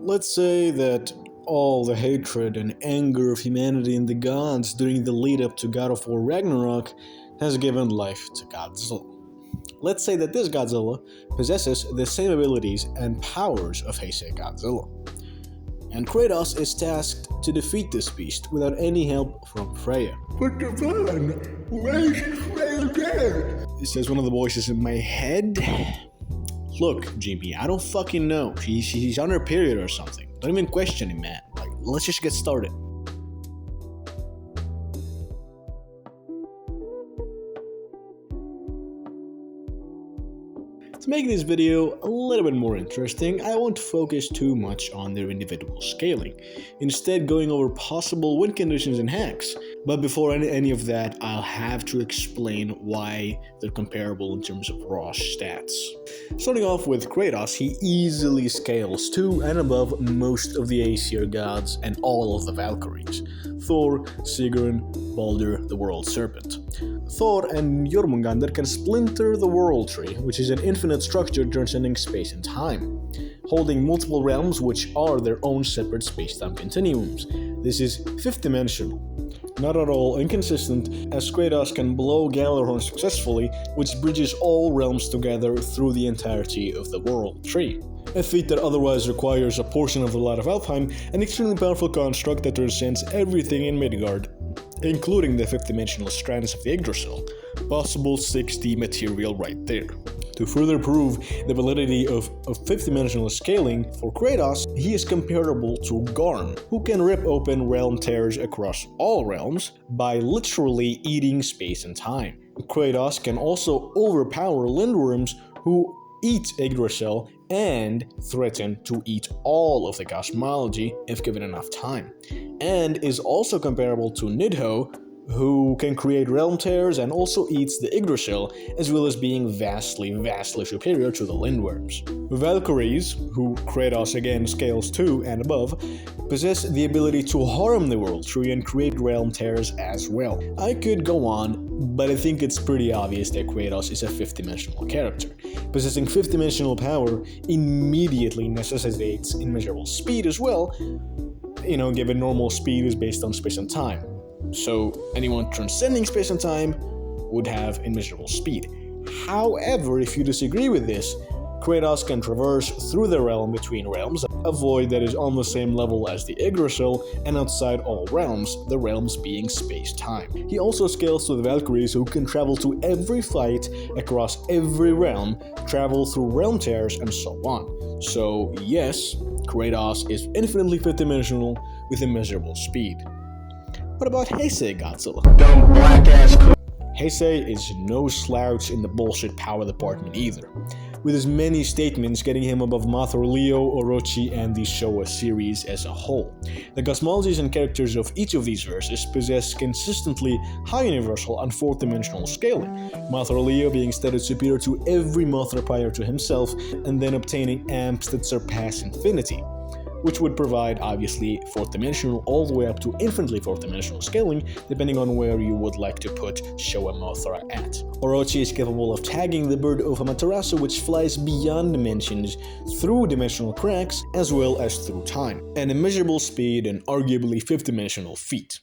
Let's say that all the hatred and anger of humanity and the gods during the lead up to God of War Ragnarok has given life to Godzilla. Let's say that this Godzilla possesses the same abilities and powers of Heisei Godzilla. And Kratos is tasked to defeat this beast without any help from Freya. But Devon, why is Freya dead? Says one of the voices in my head. Look, Jimmy, I don't fucking know. She's on her period or something. Don't even question it, man. Let's just get started. To make this video a little bit more interesting, I won't focus too much on their individual scaling, instead going over possible win conditions and hacks. But before any of that, I'll have to explain why they're comparable in terms of raw stats. Starting off with Kratos, he easily scales to and above most of the Aesir gods and all of the Valkyries: Thor, Sigurd, Baldur, the World Serpent. Thor and Jormungandr can splinter the World Tree, which is an infinite structure transcending space and time, holding multiple realms which are their own separate space-time continuums. This is fifth-dimensional, not at all inconsistent, as Kratos can blow Gjallarhorn successfully, which bridges all realms together through the entirety of the World Tree. A feat that otherwise requires a portion of the Light of Alfheim, an extremely powerful construct that transcends everything in Midgard, including the fifth-dimensional strands of the Yggdrasil. Possible 6D material right there. To further prove the validity of fifth-dimensional scaling, for Kratos, he is comparable to Garm, who can rip open realm tears across all realms by literally eating space and time. Kratos can also overpower lindworms who eat Yggdrasil and threaten to eat all of the cosmology if given enough time, and is also comparable to Nidho, who can create realm tears and also eats the Yggdrasil, as well as being vastly superior to the Lindworms. Valkyries, who Kratos again scales to and above, possess the ability to harm the World Tree and create realm tears as well. I could go on, but I think it's pretty obvious that Kratos is a fifth-dimensional character. Possessing fifth-dimensional power immediately necessitates immeasurable speed as well, given normal speed is based on space and time. So anyone transcending space and time would have immeasurable speed. However, if you disagree with this, Kratos can traverse through the realm between realms, a void that is on the same level as the Yggdrasil, and outside all realms, the realms being space-time. He also scales to the Valkyries, who can travel to every fight across every realm, travel through realm tears, and so on. So yes, Kratos is infinitely fifth-dimensional with immeasurable speed. What about Heisei Godzilla? Dumb black ass. Heisei is no slouch in the bullshit power department either, with his many statements getting him above Mothra Leo, Orochi, and the Showa series as a whole. The cosmologies and characters of each of these verses possess consistently high universal and fourth-dimensional scaling, Mothra Leo being stated superior to every Mothra prior to himself, and then obtaining amps that surpass infinity, which would provide, obviously, fourth-dimensional all the way up to infinitely fourth-dimensional scaling, depending on where you would like to put Showa Mothra at. Orochi is capable of tagging the bird of Amaterasu, which flies beyond dimensions, through dimensional cracks, as well as through time. An immeasurable speed and arguably fifth-dimensional feat.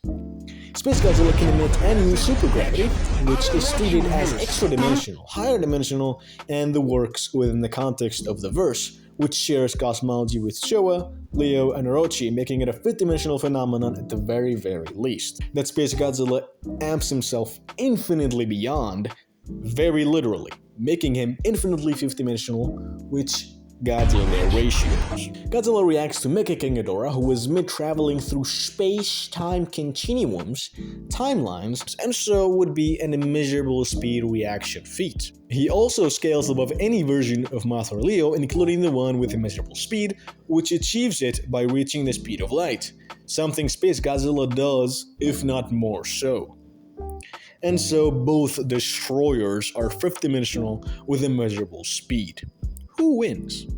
Space Godzilla can emit and use supergravity, which is treated as extra-dimensional, higher dimensional, and the works within the context of the verse, which shares cosmology with Showa, Leo, and Orochi, making it a fifth-dimensional phenomenon at the very least. That Space Godzilla amps himself infinitely beyond, very literally, making him infinitely fifth-dimensional, which Godzilla ratios. Godzilla reacts to Mecha King Ghidorah, who is mid-traveling through space-time continuums, timelines, and so would be an immeasurable speed reaction feat. He also scales above any version of Mothra Leo, including the one with immeasurable speed, which achieves it by reaching the speed of light, something Space Godzilla does, if not more so. And so both destroyers are fifth-dimensional with immeasurable speed. Who wins?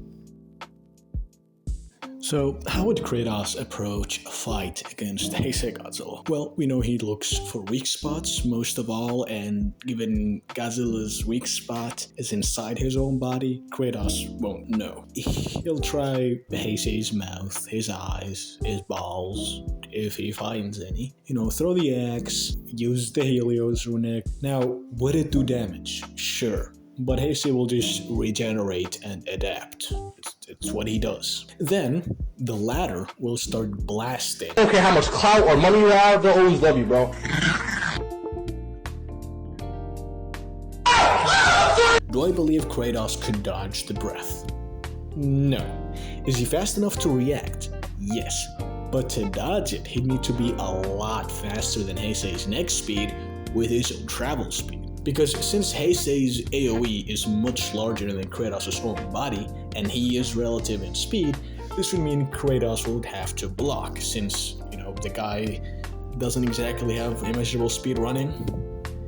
So, how would Kratos approach a fight against Heisei Godzilla? Well, we know he looks for weak spots most of all, and given Godzilla's weak spot is inside his own body, Kratos won't know. He'll try Heisei's mouth, his eyes, his balls, if he finds any. Throw the axe, use the Helios runic. Now, would it do damage? Sure. But Heisei will just regenerate and adapt. It's what he does. Then, the latter will start blasting. I don't care how much clout or money you have, they'll always love you, bro. Do I believe Kratos could dodge the breath? No. Is he fast enough to react? Yes. But to dodge it, he'd need to be a lot faster than Heisei's next speed with his own travel speed. Because since Heisei's AoE is much larger than Kratos' own body, and he is relative in speed, this would mean Kratos would have to block, since, the guy doesn't exactly have immeasurable speed running.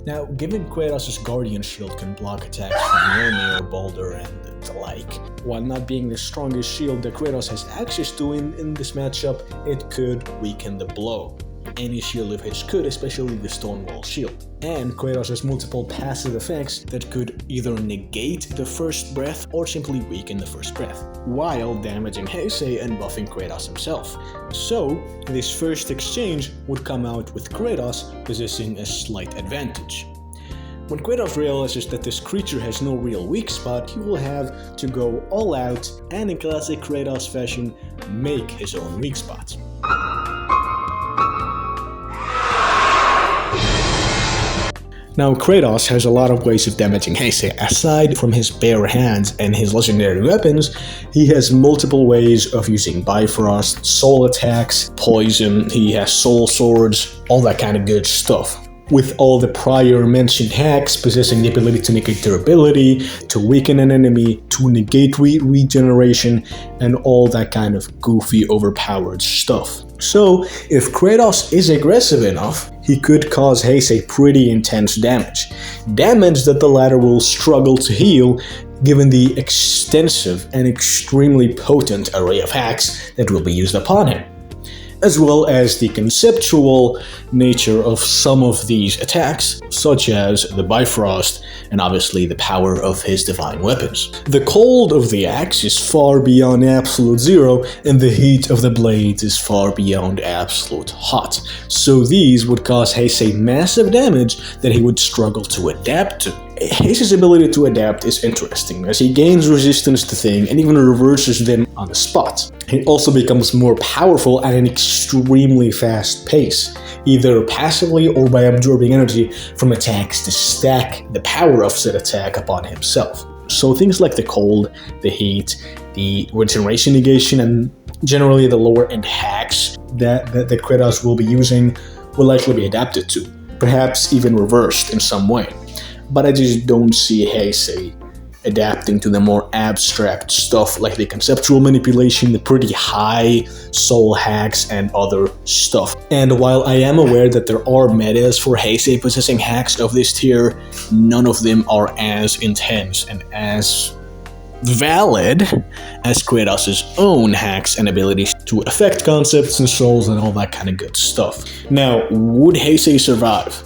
Now, given Kratos' Guardian Shield can block attacks from Mjolnir, Boulder, and the like, while not being the strongest shield that Kratos has access to in this matchup, it could weaken the blow. Any shield of his could, especially the Stonewall shield. And Kratos has multiple passive effects that could either negate the first breath or simply weaken the first breath, while damaging Heisei and buffing Kratos himself. So, this first exchange would come out with Kratos possessing a slight advantage. When Kratos realizes that this creature has no real weak spot, he will have to go all out and in classic Kratos fashion, make his own weak spots. Now, Kratos has a lot of ways of damaging Heisei. Aside from his bare hands and his legendary weapons, he has multiple ways of using Bifrost, soul attacks, poison, he has soul swords, all that kind of good stuff. With all the prior mentioned hacks possessing the ability to negate durability, to weaken an enemy, to negate regeneration, and all that kind of goofy, overpowered stuff. So, if Kratos is aggressive enough, he could cause Heisei pretty intense damage. Damage that the latter will struggle to heal, given the extensive and extremely potent array of hacks that will be used upon him, as well as the conceptual nature of some of these attacks, such as the Bifrost and obviously the power of his divine weapons. The cold of the axe is far beyond absolute zero, and the heat of the blades is far beyond absolute hot. So these would cause Heisei massive damage that he would struggle to adapt to. Heisei's ability to adapt is interesting, as he gains resistance to things and even reverses them on the spot. He also becomes more powerful at an extremely fast pace, either passively or by absorbing energy from attacks to stack the power of said attack upon himself. So things like the cold, the heat, the regeneration negation, and generally the lower end hacks that Kratos will be using will likely be adapted to, perhaps even reversed in some way. But I just don't see Heisei adapting to the more abstract stuff like the conceptual manipulation, the pretty high soul hacks, and other stuff. And while I am aware that there are metas for Heisei possessing hacks of this tier, none of them are as intense and as valid as Kratos' own hacks and abilities to affect concepts and souls and all that kind of good stuff. Now, would Heisei survive?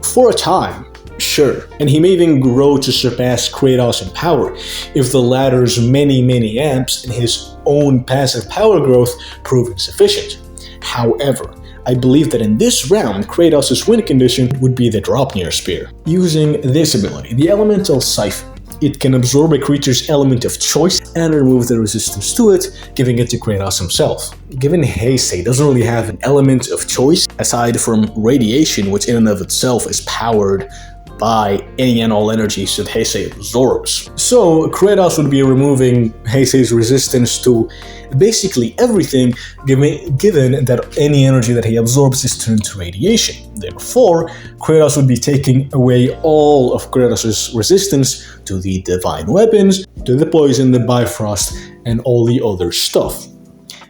For a time, sure, and he may even grow to surpass Kratos in power if the latter's many amps and his own passive power growth prove insufficient. However, I believe that in this round, Kratos' win condition would be the Draupnir Spear. Using this ability, the Elemental Siphon, it can absorb a creature's element of choice and remove the resistance to it, giving it to Kratos himself. Given Heisei doesn't really have an element of choice, aside from radiation, which in and of itself is powered by any and all energies that Heisei absorbs. So Kratos would be removing Heisei's resistance to basically everything, given that any energy that he absorbs is turned to radiation. Therefore, Kratos would be taking away all of Kratos' resistance to the divine weapons, to the poison, the Bifrost, and all the other stuff.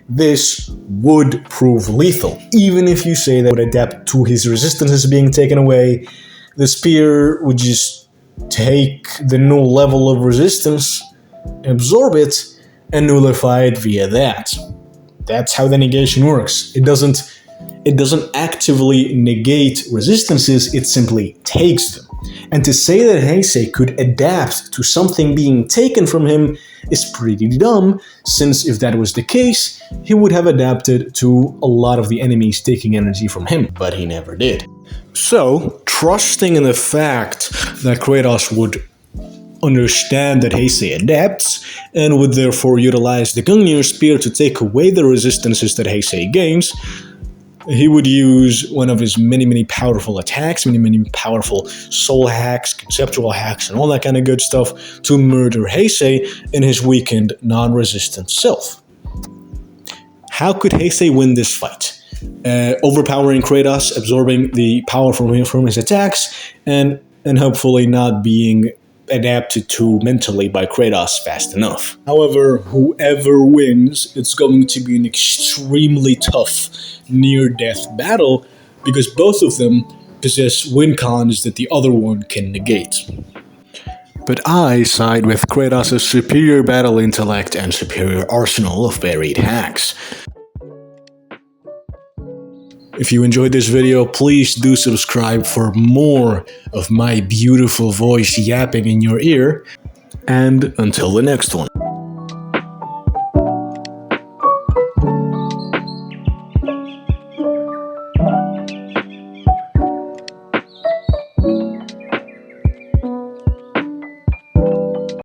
This would prove lethal. Even if you say that would adapt to his resistances being taken away, the spear would just take the new level of resistance, absorb it, and nullify it via that. That's how the negation works. It doesn't actively negate resistances, it simply takes them. And to say that Heisei could adapt to something being taken from him is pretty dumb, since if that was the case, he would have adapted to a lot of the enemies taking energy from him, but he never did. So, trusting in the fact that Kratos would understand that Heisei adapts, and would therefore utilize the Gungnir Spear to take away the resistances that Heisei gains, he would use one of his many powerful attacks, many powerful soul hacks, conceptual hacks, and all that kind of good stuff to murder Heisei and his weakened, non-resistant self. How could Heisei win this fight? Overpowering Kratos, absorbing the power from his attacks, and hopefully not being adapted to mentally by Kratos fast enough. However, whoever wins, it's going to be an extremely tough near-death battle because both of them possess win cons that the other one can negate. But I side with Kratos' superior battle intellect and superior arsenal of varied hacks. If you enjoyed this video, please do subscribe for more of my beautiful voice yapping in your ear. And until the next one.